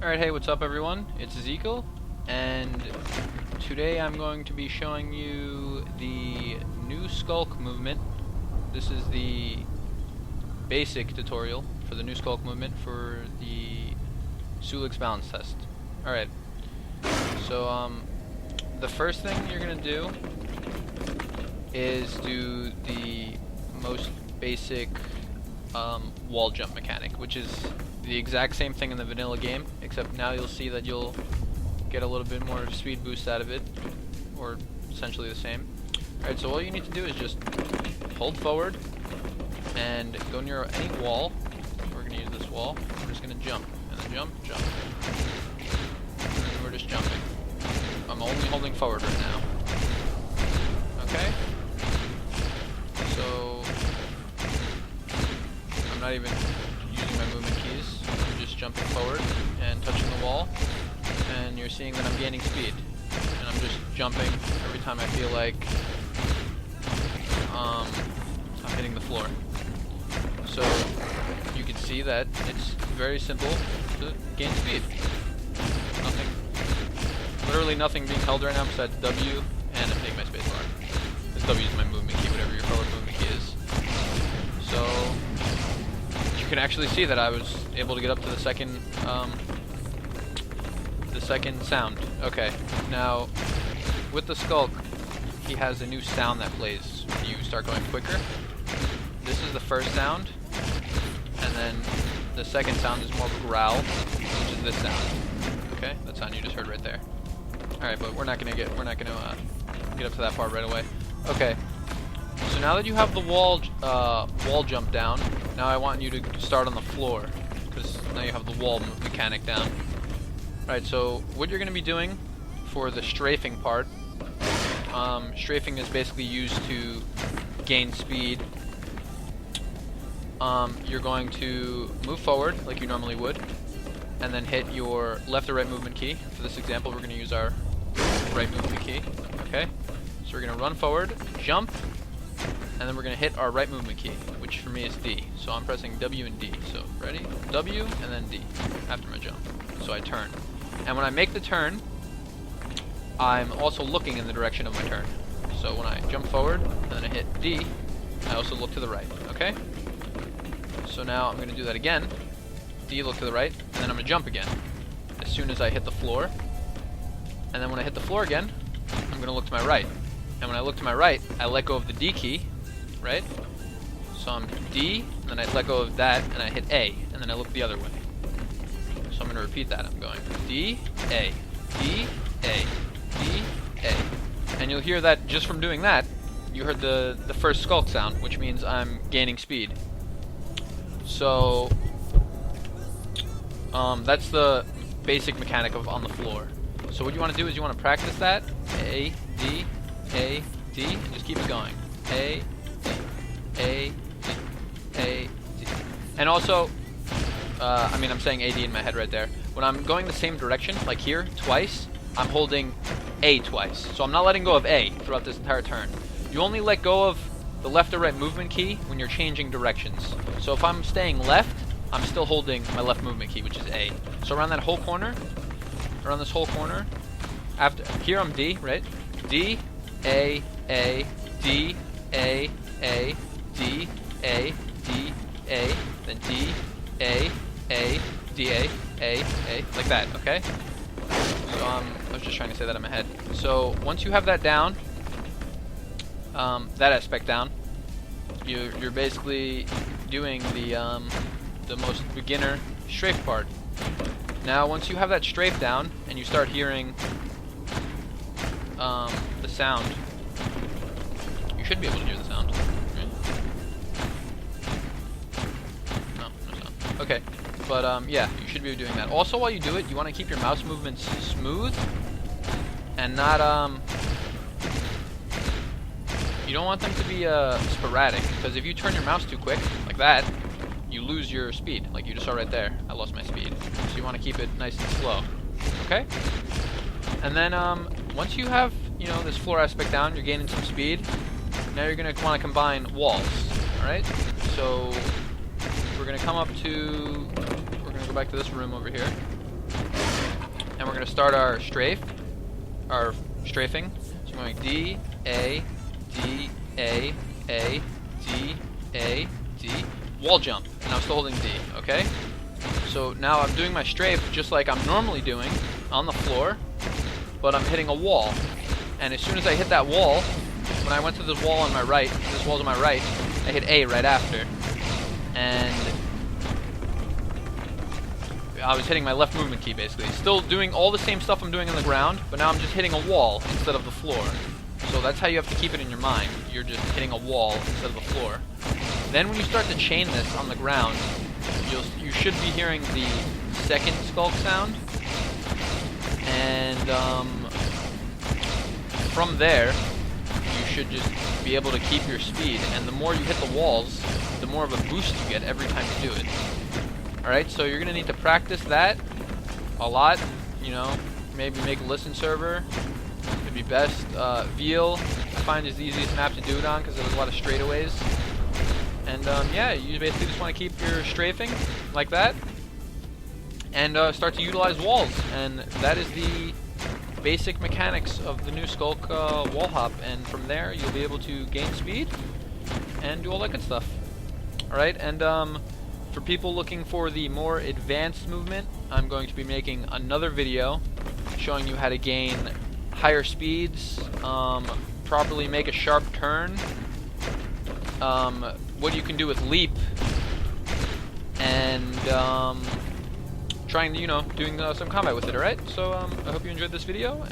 Alright, hey, what's up everyone? It's Ezekiel, and today I'm going to be showing you the new Skulk movement. This is the basic tutorial for the new Skulk movement for the Skulk's balance test. Alright, so the first thing you're going to do is do the most basic wall jump mechanic, which is the exact same thing in the vanilla game, except now you'll see that you'll get a little bit more speed boost out of it, or essentially the same. Alright, so all you need to do is just hold forward and go near any wall. We're going to use this wall. We're just going to jump, and then jump, jump. And then we're just jumping. I'm only holding forward right now. Okay? So I'm not even using my movement keys. I'm just jumping forward and touching the wall, and you're seeing that I'm gaining speed. And I'm just jumping every time I feel like I'm hitting the floor. So you can see that it's very simple to gain speed. Literally nothing being held right now besides W and I'm hitting my space bar. This W is my movement key, whatever your forward movement key is. So you can actually see that I was able to get up to the second sound. Okay, now with the Skulk, he has a new sound that plays when you start going quicker. This is the first sound, and then the second sound is more of a growl, which is this sound. Okay, that sound you just heard right there. All right, but we're not gonna get up to that part right away. Okay, so now that you have the wall jump down, now I want you to start on the floor, because now you have the wall mechanic down. Alright, so what you're going to be doing for the strafing part, strafing is basically used to gain speed. You're going to move forward like you normally would, and then hit your left or right movement key. For this example, we're going to use our right movement key. Okay, so we're going to run forward, jump, and then we're going to hit our right movement key, which for me is D. So I'm pressing W and D. So ready? W and then D after my jump. So I turn. And when I make the turn, I'm also looking in the direction of my turn. So when I jump forward and then I hit D, I also look to the right. Okay? So now I'm going to do that again. D, look to the right, and then I'm going to jump again as soon as I hit the floor. And then when I hit the floor again, I'm going to look to my right. And when I look to my right, I let go of the D key, right? So I'm D, and then I let go of that, and I hit A, and then I look the other way. So I'm going to repeat that. I'm going D, A, D, A, D, A. And you'll hear that just from doing that, you heard the first Skulk sound, which means I'm gaining speed. So that's the basic mechanic of on the floor. So what you want to do is you want to practice that. A, D, A, D, and just keep it going. A, D, A, D. And also, I'm saying AD in my head right there. When I'm going the same direction, like here, twice, I'm holding A twice. So I'm not letting go of A throughout this entire turn. You only let go of the left or right movement key when you're changing directions. So if I'm staying left, I'm still holding my left movement key, which is A. So around that whole corner, around this whole corner, after here I'm D, right? D, A, D, A, D, A, D, A, then D, A, D, A, like that, okay? So I was just trying to say that in my head. So once you have that down, that aspect down, you're basically doing the most beginner strafe part. Now once you have that strafe down and you start hearing the sound, you should be able to hear the sound, right? No sound. Okay, but yeah, you should be doing that. Also, while you do it, you want to keep your mouse movements smooth and not you don't want them to be sporadic, because if you turn your mouse too quick like that, you lose your speed, like you just saw right there. I lost my speed. So you want to keep it nice and slow. Okay? And then once you have, this floor aspect down, you're gaining some speed. Now you're going to want to combine walls. Alright? So we're going to come up to, we're going to go back to this room over here. and we're going to start our strafing. So I'm going D, A, D, A, A, D, A, D, wall jump, and I'm still holding D, okay? So now I'm doing my strafe just like I'm normally doing on the floor, but I'm hitting a wall. And as soon as I hit that wall, when I went to this wall on my right, this wall's on my right, I hit A right after. And I was hitting my left movement key basically. Still doing all the same stuff I'm doing on the ground, but now I'm just hitting a wall instead of the floor. So that's how you have to keep it in your mind. You're just hitting a wall instead of the floor. Then when you start to chain this on the ground, you should be hearing the second Skulk sound. And from there, you should just be able to keep your speed. And the more you hit the walls, the more of a boost you get every time you do it. Alright, so you're going to need to practice that a lot. You know, maybe make a listen server. It'd be best. Veal, I find, is the easiest map to do it on because there's a lot of straightaways. And yeah, you basically just want to keep your strafing like that. And start to utilize walls. And that is the basic mechanics of the new Skulk wall hop. And from there, you'll be able to gain speed and do all that good stuff. Alright, and for people looking for the more advanced movement, I'm going to be making another video showing you how to gain higher speeds, properly make a sharp turn, what you can do with leap, and trying to, you know, doing some combat with it, alright? So I hope you enjoyed this video.